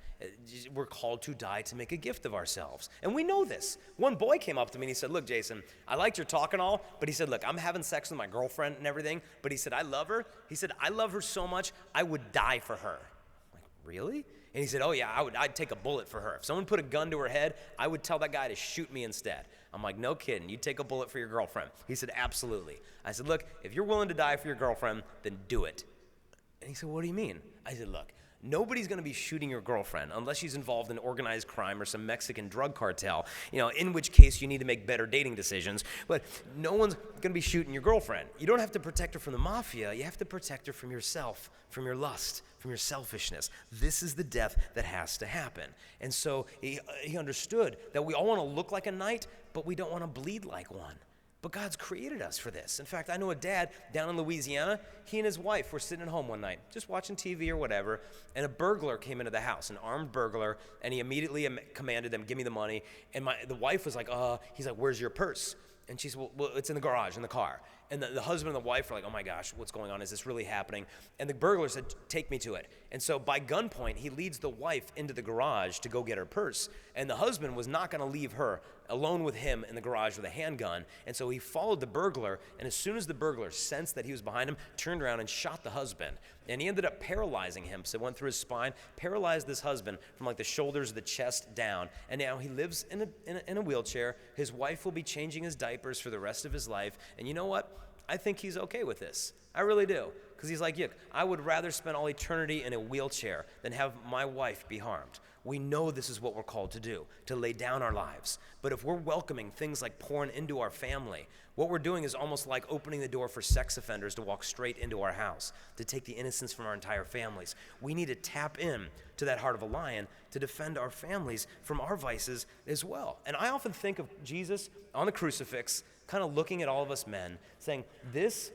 S2: We're called to die to make a gift of ourselves. And we know this. One boy came up to me and he said, look, Jason, I liked your talk and all, but he said, look, I'm having sex with my girlfriend and everything, but he said, I love her. He said, I love her so much, I would die for her. I'm like, really? And he said, oh yeah, I'd take a bullet for her. If someone put a gun to her head, I would tell that guy to shoot me instead. I'm like, no kidding, you'd take a bullet for your girlfriend. He said, absolutely. I said, look, if you're willing to die for your girlfriend, then do it. And he said, what do you mean? I said, look, nobody's going to be shooting your girlfriend unless she's involved in organized crime or some Mexican drug cartel, in which case you need to make better dating decisions. But no one's going to be shooting your girlfriend. You don't have to protect her from the mafia. You have to protect her from yourself, from your lust, from your selfishness. This is the death that has to happen. And so he understood that we all want to look like a knight, but we don't want to bleed like one. But God's created us for this. In fact, I know a dad down in Louisiana. He and his wife were sitting at home one night, just watching TV or whatever, and a burglar came into the house, an armed burglar, and he immediately commanded them, give me the money. And the wife was like, he's like, where's your purse? And she said, well, it's in the garage, in the car. And the husband and the wife were like, oh my gosh, what's going on? Is this really happening? And the burglar said, take me to it. And so by gunpoint, he leads the wife into the garage to go get her purse. And the husband was not going to leave her alone with him in the garage with a handgun. And so he followed the burglar. And as soon as the burglar sensed that he was behind him, turned around and shot the husband. And he ended up paralyzing him. So it went through his spine, paralyzed this husband from like the shoulders to the chest down. And now he lives in a wheelchair. His wife will be changing his diapers for the rest of his life. And you know what? I think he's okay with this. I really do. Because he's like, I would rather spend all eternity in a wheelchair than have my wife be harmed. We know this is what we're called to do, to lay down our lives. But if we're welcoming things like porn into our family, what we're doing is almost like opening the door for sex offenders to walk straight into our house, to take the innocence from our entire families. We need to tap in to that heart of a lion to defend our families from our vices as well. And I often think of Jesus on the crucifix, kind of looking at all of us men, saying, this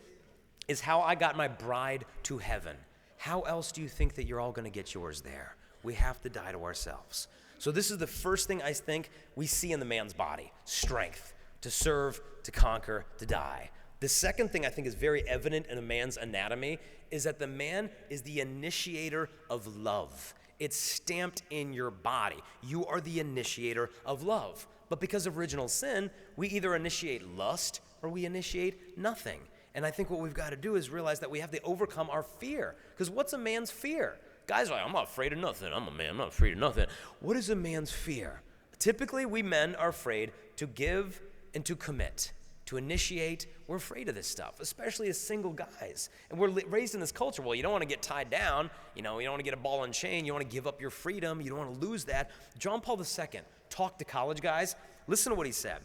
S2: is how I got my bride to heaven. How else do you think that you're all going to get yours there? We have to die to ourselves. So this is the first thing I think we see in the man's body, strength, to serve, to conquer, to die. The second thing I think is very evident in a man's anatomy is that the man is the initiator of love. It's stamped in your body. You are the initiator of love. But because of original sin, we either initiate lust or we initiate nothing. And I think what we've got to do is realize that we have to overcome our fear. Because what's a man's fear? Guys are like, I'm not afraid of nothing. I'm a man. I'm not afraid of nothing. What is a man's fear? Typically, we men are afraid to give and to commit, to initiate. We're afraid of this stuff, especially as single guys. And we're raised in this culture. Well, you don't want to get tied down. You don't want to get a ball and chain. You don't want to give up your freedom. You don't want to lose that. John Paul II talked to college guys. Listen to what he said.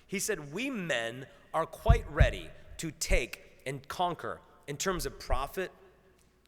S2: He said, we men are quite ready to take and conquer in terms of profit,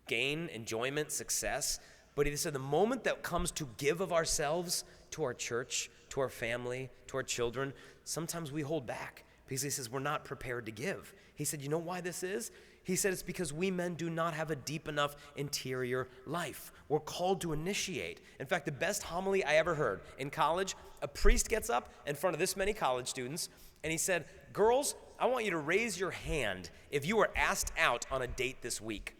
S2: gain, enjoyment, success. But he said the moment that comes to give of ourselves to our church, to our family, to our children, sometimes we hold back because he says we're not prepared to give. He said, you know why this is? He said it's because we men do not have a deep enough interior life. We're called to initiate. In fact, the best homily I ever heard in college, a priest gets up in front of this many college students and he said, girls, I want you to raise your hand if you were asked out on a date this week.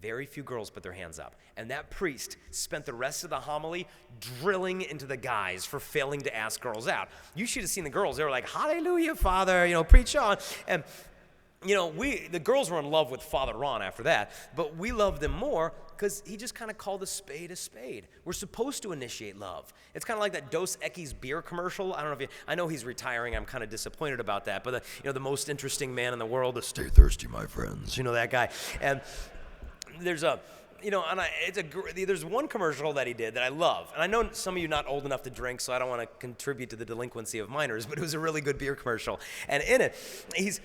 S2: Very few girls put their hands up. And that priest spent the rest of the homily drilling into the guys for failing to ask girls out. You should have seen the girls. They were like, hallelujah, Father, preach on. And, the girls were in love with Father Ron after that, but we loved them more because he just kind of called a spade a spade. We're supposed to initiate love. It's kind of like that Dos Equis beer commercial. I don't know I know he's retiring. I'm kind of disappointed about that. But, the most interesting man in the world is stay thirsty, my friends. That guy. And there's there's one commercial that he did that I love. And I know some of you are not old enough to drink, so I don't want to contribute to the delinquency of minors, but it was a really good beer commercial. And in it, he's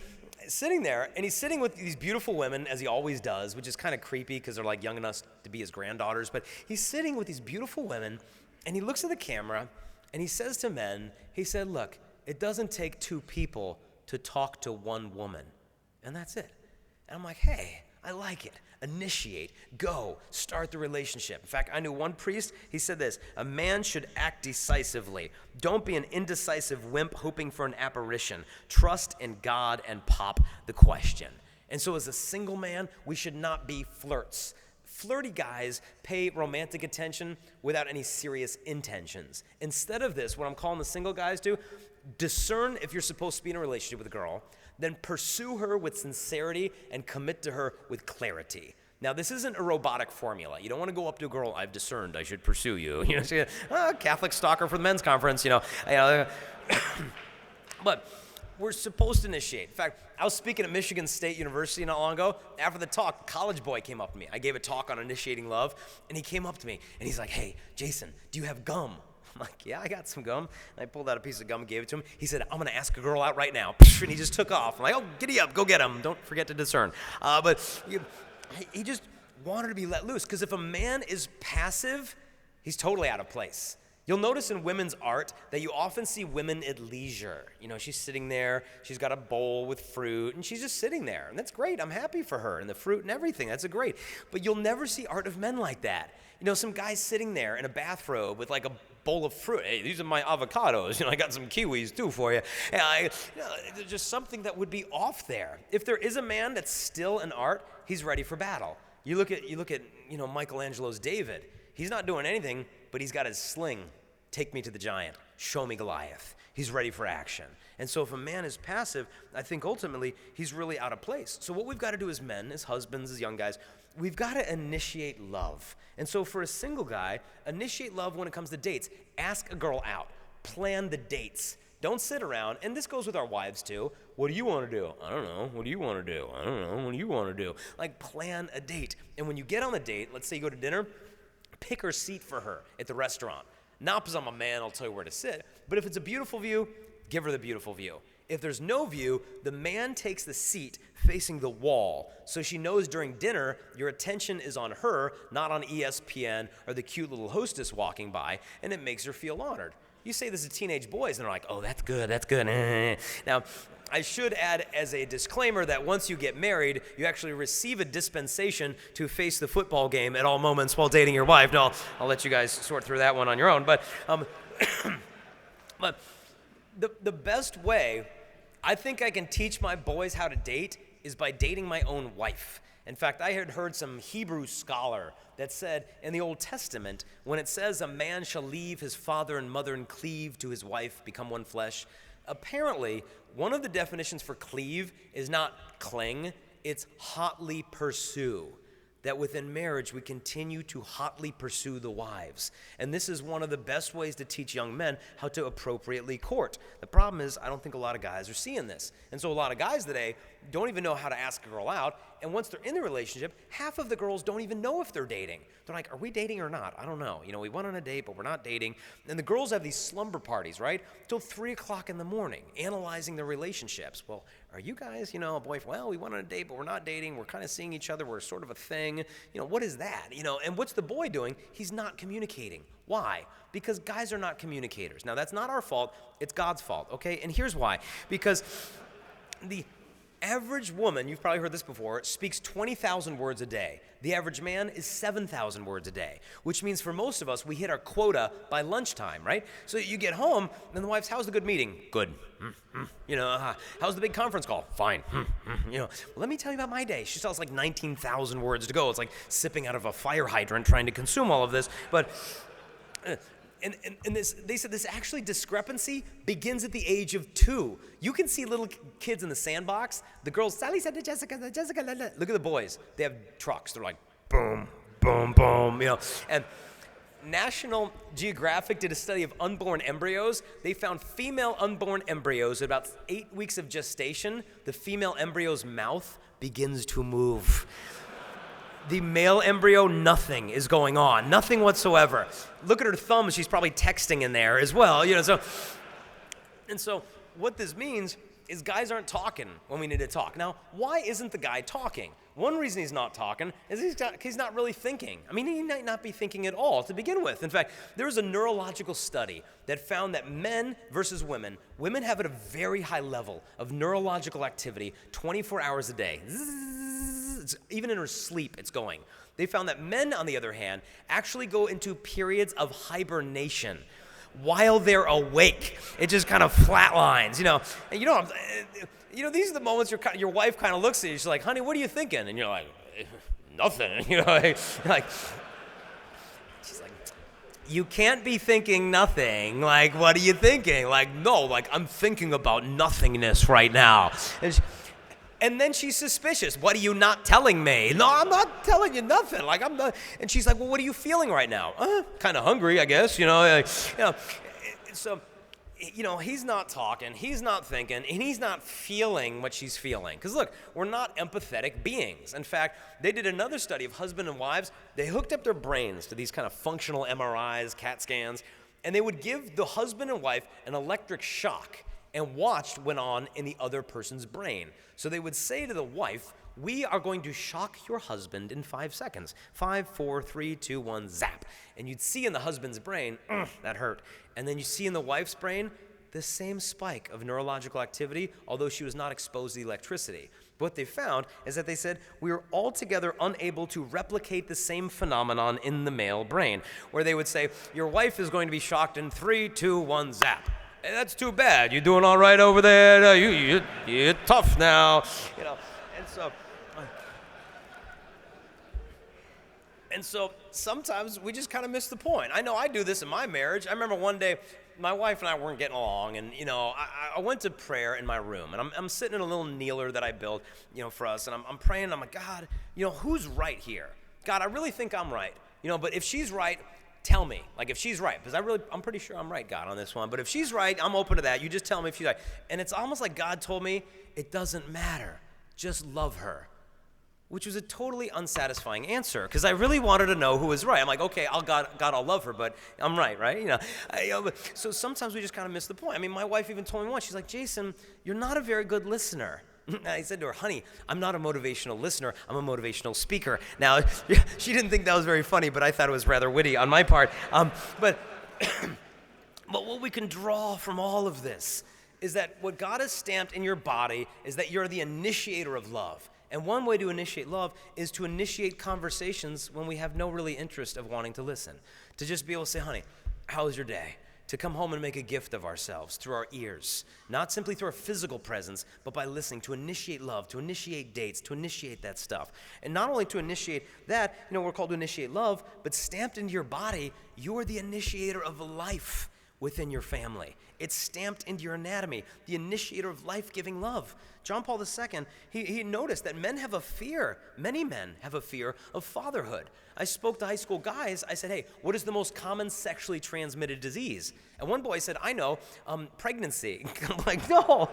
S2: sitting there, and he's sitting with these beautiful women, as he always does, which is kind of creepy because they're like young enough to be his granddaughters. But he's sitting with these beautiful women, and he looks at the camera, and he says to men, he said, look, it doesn't take two people to talk to one woman. And that's it. And I'm like, hey, I like it. Initiate, go, start the relationship. In fact, I knew one priest, he said this, a man should act decisively. Don't be an indecisive wimp hoping for an apparition. Trust in God and pop the question. And so as a single man, we should not be flirts. Flirty guys pay romantic attention without any serious intentions. Instead of this, what I'm calling the single guys to, discern if you're supposed to be in a relationship with a girl, then pursue her with sincerity and commit to her with clarity. Now, this isn't a robotic formula. You don't want to go up to a girl, I've discerned I should pursue you. You know, Catholic stalker for the men's conference, But we're supposed to initiate. In fact, I was speaking at Michigan State University not long ago. After the talk, a college boy came up to me. I gave a talk on initiating love, and he came up to me, and he's like, hey, Jason, do you have gum? I'm like, yeah, I got some gum. And I pulled out a piece of gum and gave it to him. He said, I'm going to ask a girl out right now. And he just took off. I'm like, oh, giddy up, go get him. Don't forget to discern. He just wanted to be let loose, because if a man is passive, he's totally out of place. You'll notice in women's art that you often see women at leisure. You know, she's sitting there, she's got a bowl with fruit, and she's just sitting there. And that's great. I'm happy for her and the fruit and everything. That's great. But you'll never see art of men like that. You know, some guy's sitting there in a bathrobe with like a bowl of fruit. Hey, these are my avocados. You know, I got some kiwis too for you. There's just something that would be off there. If there is a man that's still in art, he's ready for battle. You look at Michelangelo's David. He's not doing anything, but he's got his sling. Take me to the giant. Show me Goliath. He's ready for action. And so if a man is passive, I think ultimately he's really out of place. So what we've got to do as men, as husbands, as young guys, we've got to initiate love. And so for a single guy, initiate love when it comes to dates. Ask a girl out. Plan the dates. Don't sit around, and this goes with our wives too. What do you want to do? I don't know. What do you want to do? I don't know. What do you want to do? Like, plan a date. And when you get on the date, let's say you go to dinner, pick her seat for her at the restaurant. Not because I'm a man, I'll tell you where to sit, but if it's a beautiful view, give her the beautiful view. If there's no view, the man takes the seat facing the wall, so she knows during dinner your attention is on her, not on ESPN or the cute little hostess walking by, and it makes her feel honored. You say this to teenage boys, and they're like, oh, that's good. Now, I should add as a disclaimer that once you get married, you actually receive a dispensation to face the football game at all moments while dating your wife. No, I'll let you guys sort through that one on your own. But the best way I think I can teach my boys how to date is by dating my own wife. In fact, I had heard some Hebrew scholar that said in the Old Testament, when it says a man shall leave his father and mother and cleave to his wife, become one flesh, apparently one of the definitions for cleave is not cling, it's hotly pursue. That within marriage, we continue to hotly pursue the wives. And this is one of the best ways to teach young men how to appropriately court. The problem is, I don't think a lot of guys are seeing this. And so a lot of guys today don't even know how to ask a girl out. And once they're in the relationship, half of the girls don't even know if they're dating. They're like, are we dating or not? I don't know. You know, we went on a date, but we're not dating. And the girls have these slumber parties, right? Till 3 o'clock in the morning, analyzing their relationships. Well, are you guys, a boyfriend? Well, we went on a date, but we're not dating. We're kind of seeing each other. We're sort of a thing. What is that? And what's the boy doing? He's not communicating. Why? Because guys are not communicators. Now, that's not our fault. It's God's fault, okay? And here's why. Because the average woman, you've probably heard this before, speaks 20,000 words a day. The average man is 7,000 words a day, which means for most of us, we hit our quota by lunchtime, right? So you get home, and the wife's, how's the good meeting? Good. How's the big conference call? Fine. Well, let me tell you about my day. She still has like 19,000 words to go. It's like sipping out of a fire hydrant trying to consume all of this. But And they said this actually discrepancy begins at the age of 2. You can see little kids in the sandbox. The girls, Sally said to Jessica, la, la. Look at the boys. They have trucks. They're like, boom, boom, boom, And National Geographic did a study of unborn embryos. They found female unborn embryos at about 8 weeks of gestation. The female embryo's mouth begins to move. The male embryo, nothing is going on. Nothing whatsoever. Look at her thumb. She's probably texting in there as well. So what this means is guys aren't talking when we need to talk. Now, why isn't the guy talking? One reason he's not talking is he's not really thinking. I mean, he might not be thinking at all to begin with. In fact, there was a neurological study that found that men versus women have at a very high level of neurological activity 24 hours a day. Even in her sleep, it's going. They found that men, on the other hand, actually go into periods of hibernation while they're awake. It just kind of flatlines, And these are the moments your wife kind of looks at you. She's like, honey, what are you thinking? And you're like, nothing, like, she's like, you can't be thinking nothing. Like, what are you thinking? Like, no, like, I'm thinking about nothingness right now. And then she's suspicious. What are you not telling me? No, I'm not telling you nothing. Like, I'm not. And she's like, well, what are you feeling right now? Kind of hungry, I guess, So, he's not talking, he's not thinking, and he's not feeling what she's feeling. Because look, we're not empathetic beings. In fact, they did another study of husband and wives. They hooked up their brains to these kind of functional MRIs, CAT scans, and they would give the husband and wife an electric shock and watched what went on in the other person's brain. So they would say to the wife, we are going to shock your husband in 5 seconds. 5, 4, 3, 2, 1, zap. And you'd see in the husband's brain, that hurt. And then you see in the wife's brain, the same spike of neurological activity, although she was not exposed to the electricity. What they found is that they said, we are altogether unable to replicate the same phenomenon in the male brain, where they would say, your wife is going to be shocked in 3, 2, 1, zap. Hey, that's too bad. You doing all right over there? You're tough now. And so sometimes we just kind of miss the point. I know I do this in my marriage. I remember one day my wife and I weren't getting along, and I went to prayer in my room, and I'm sitting in a little kneeler that I built, for us, and I'm praying. And I'm like, God, who's right here? God, I really think I'm right, but if she's right, tell me, like, if she's right, because I'm pretty sure I'm right, God, on this one. But if she's right, I'm open to that. You just tell me if she's right. And it's almost like God told me, it doesn't matter. Just love her, which was a totally unsatisfying answer, because I really wanted to know who was right. I'm like, okay, God, I'll love her, but I'm right? So sometimes we just kind of miss the point. I mean, my wife even told me once, she's like, Jason, you're not a very good listener. I said to her, honey, I'm not a motivational listener, I'm a motivational speaker. Now, she didn't think that was very funny, but I thought it was rather witty on my part. But what we can draw from all of this is that what God has stamped in your body is that you're the initiator of love. And one way to initiate love is to initiate conversations when we have no really interest of wanting to listen. To just be able to say, honey, how was your day? To come home and make a gift of ourselves through our ears, not simply through our physical presence, but by listening, to initiate love, to initiate dates, to initiate that stuff. And not only to initiate that, we're called to initiate love, but stamped into your body, you're the initiator of life within your family. It's stamped into your anatomy, the initiator of life-giving love. John Paul II, he noticed that many men have a fear of fatherhood. I spoke to high school guys. I said, hey, what is the most common sexually transmitted disease? And one boy said, I know, pregnancy. I'm like, no.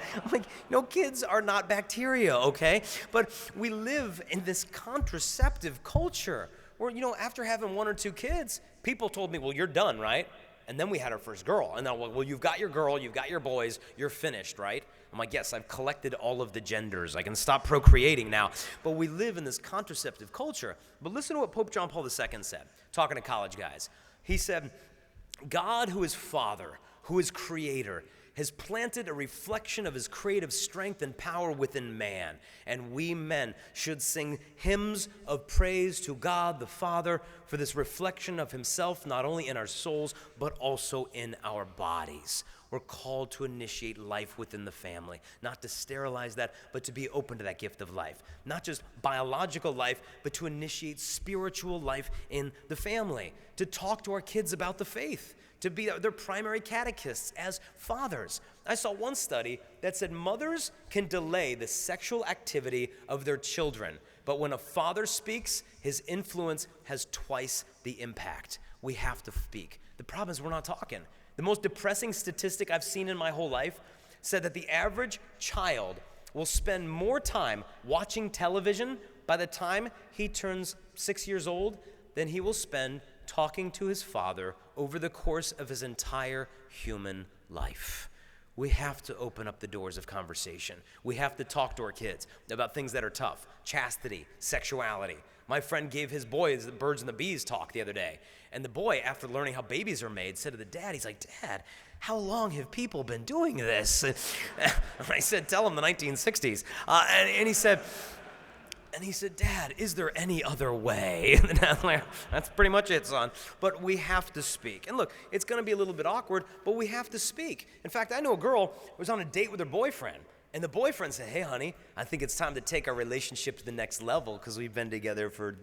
S2: Kids are not bacteria, okay? But we live in this contraceptive culture where, after having 1 or 2 kids, people told me, well, you're done, right? And then we had our first girl. And then, well, you've got your girl, you've got your boys, you're finished, right? I'm like, yes, I've collected all of the genders. I can stop procreating now. But we live in this contraceptive culture. But listen to what Pope John Paul II said, talking to college guys. He said, God, who is Father, who is Creator, has planted a reflection of his creative strength and power within man. And we men should sing hymns of praise to God the Father for this reflection of himself, not only in our souls, but also in our bodies. We're called to initiate life within the family, not to sterilize that, but to be open to that gift of life. Not just biological life, but to initiate spiritual life in the family, to talk to our kids about the faith, to be their primary catechists as fathers. I saw one study that said mothers can delay the sexual activity of their children, but when a father speaks, his influence has twice the impact. We have to speak. The problem is we're not talking. The most depressing statistic I've seen in my whole life said that the average child will spend more time watching television by the time he turns 6 years old than he will spend talking to his father over the course of his entire human life. We have to open up the doors of conversation. We have to talk to our kids about things that are tough, chastity, sexuality. My friend gave his boys the birds and the bees talk the other day. And the boy, after learning how babies are made, said to the dad, he's like, Dad, how long have people been doing this? And I said, tell him the 1960s. And he said, Dad, is there any other way? And I'm like, that's pretty much it, son. But we have to speak. And look, it's going to be a little bit awkward, but we have to speak. In fact, I know a girl who was on a date with her boyfriend. And the boyfriend said, hey, honey, I think it's time to take our relationship to the next level because we've been together for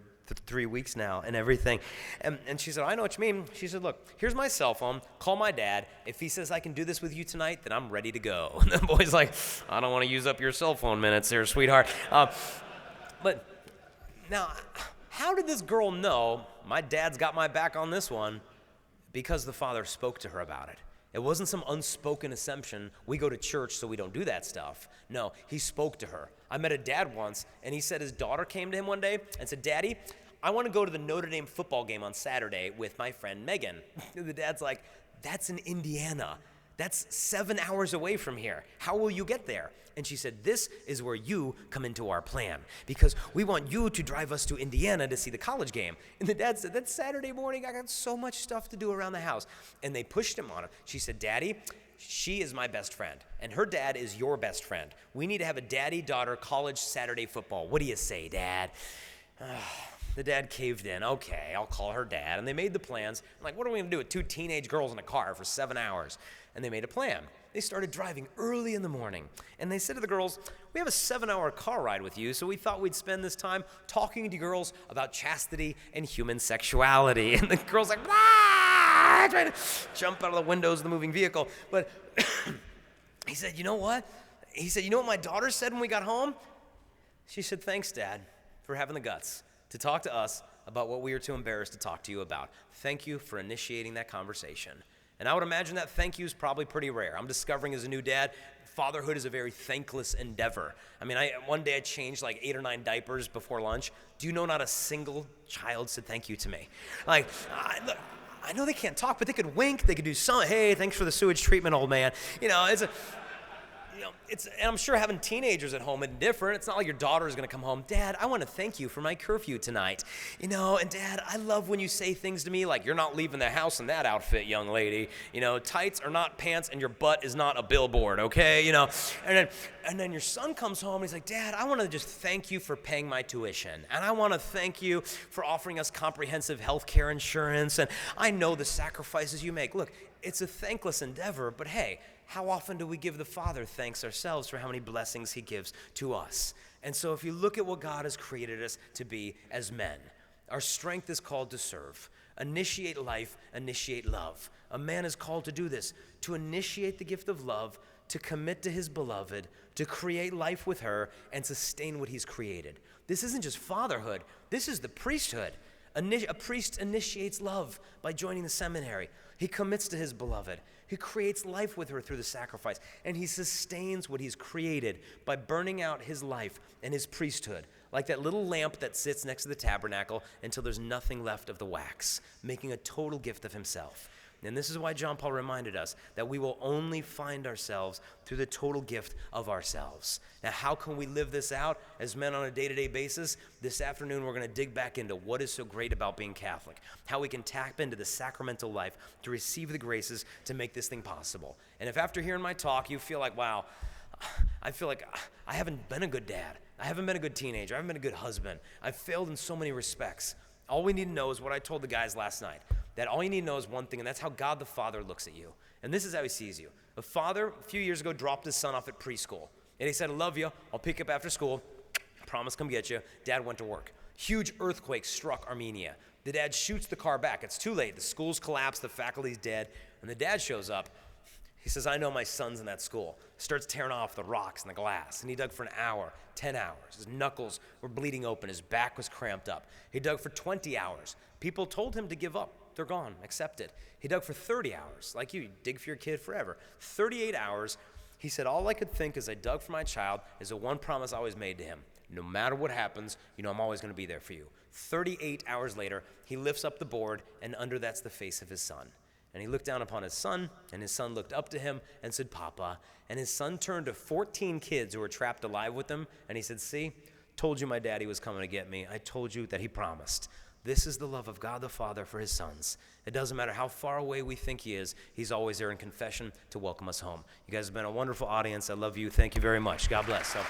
S2: 3 weeks now and everything. And she said, I know what you mean. She said, look, here's my cell phone. Call my dad. If he says I can do this with you tonight, then I'm ready to go. And the boy's like, I don't want to use up your cell phone minutes here, sweetheart. But now, how did this girl know my dad's got my back on this one? Because the father spoke to her about it. It wasn't some unspoken assumption, we go to church so we don't do that stuff. No, he spoke to her. I met a dad once, and he said his daughter came to him one day and said, Daddy, I want to go to the Notre Dame football game on Saturday with my friend Megan. The dad's like, that's in Indiana. That's 7 hours away from here. How will you get there? And she said, this is where you come into our plan because we want you to drive us to Indiana to see the college game. And the dad said, that's Saturday morning. I got so much stuff to do around the house. And they pushed him on it. She said, Daddy, she is my best friend, and her dad is your best friend. We need to have a daddy-daughter college Saturday football. What do you say, Dad? The dad caved in. Okay, I'll call her dad. And they made the plans. I'm like, what are we going to do with 2 teenage girls in a car for 7 hours? And they made a plan. They started driving early in the morning. And they said to the girls, we have a 7-hour car ride with you, so we thought we'd spend this time talking to girls about chastity and human sexuality. And the girls like, ah, trying to jump out of the windows of the moving vehicle. But he said, you know what? He said, you know what my daughter said when we got home? She said, thanks, Dad, for having the guts to talk to us about what we are too embarrassed to talk to you about. Thank you for initiating that conversation. And I would imagine that thank you is probably pretty rare. I'm discovering as a new dad, fatherhood is a very thankless endeavor. I mean, one day I changed like 8 or 9 diapers before lunch. Do you know not a single child said thank you to me? Like, I know they can't talk, but they could wink. They could do something. Hey, thanks for the sewage treatment, old man. You know, and I'm sure having teenagers at home is different. It's not like your daughter is going to come home, Dad, I want to thank you for my curfew tonight. You know, and Dad, I love when you say things to me like, you're not leaving the house in that outfit, young lady. You know, tights are not pants and your butt is not a billboard, okay? You know, and then your son comes home and he's like, Dad, I want to just thank you for paying my tuition. And I want to thank you for offering us comprehensive health care insurance. And I know the sacrifices you make. Look, it's a thankless endeavor, but hey, how often do we give the Father thanks ourselves for how many blessings he gives to us? And so if you look at what God has created us to be as men, our strength is called to serve. Initiate life, initiate love. A man is called to do this, to initiate the gift of love, to commit to his beloved, to create life with her, and sustain what he's created. This isn't just fatherhood. This is the priesthood. A priest initiates love by joining the seminary. He commits to his beloved. He creates life with her through the sacrifice. And he sustains what he's created by burning out his life and his priesthood, like that little lamp that sits next to the tabernacle until there's nothing left of the wax, making a total gift of himself. And this is why John Paul reminded us that we will only find ourselves through the total gift of ourselves. Now, how can we live this out as men on a day-to-day basis? This afternoon, we're going to dig back into what is so great about being Catholic, how we can tap into the sacramental life to receive the graces to make this thing possible. And if after hearing my talk, you feel like, wow, I feel like I haven't been a good dad, I haven't been a good teenager, I haven't been a good husband, I've failed in so many respects, all we need to know is what I told the guys last night. That all you need to know is one thing, and that's how God the Father looks at you. And this is how he sees you. A father, a few years ago, dropped his son off at preschool. And he said, I love you. I'll pick you up after school. Promise, come get you. Dad went to work. Huge earthquake struck Armenia. The dad shoots the car back. It's too late. The school's collapsed. The faculty's dead. And the dad shows up. He says, I know my son's in that school. Starts tearing off the rocks and the glass. And he dug for an hour, 10 hours. His knuckles were bleeding open. His back was cramped up. He dug for 20 hours. People told him to give up. They're gone. Accept it. He dug for 30 hours. Like you dig for your kid forever. 38 hours. He said, all I could think as I dug for my child is the one promise I always made to him. No matter what happens, you know I'm always going to be there for you. 38 hours later, he lifts up the board, and under that's the face of his son. And he looked down upon his son, and his son looked up to him and said, Papa. And his son turned to 14 kids who were trapped alive with him, and he said, see, told you my daddy was coming to get me. I told you that he promised. This is the love of God the Father for his sons. It doesn't matter how far away we think he is. He's always there in confession to welcome us home. You guys have been a wonderful audience. I love you. Thank you very much. God bless. So.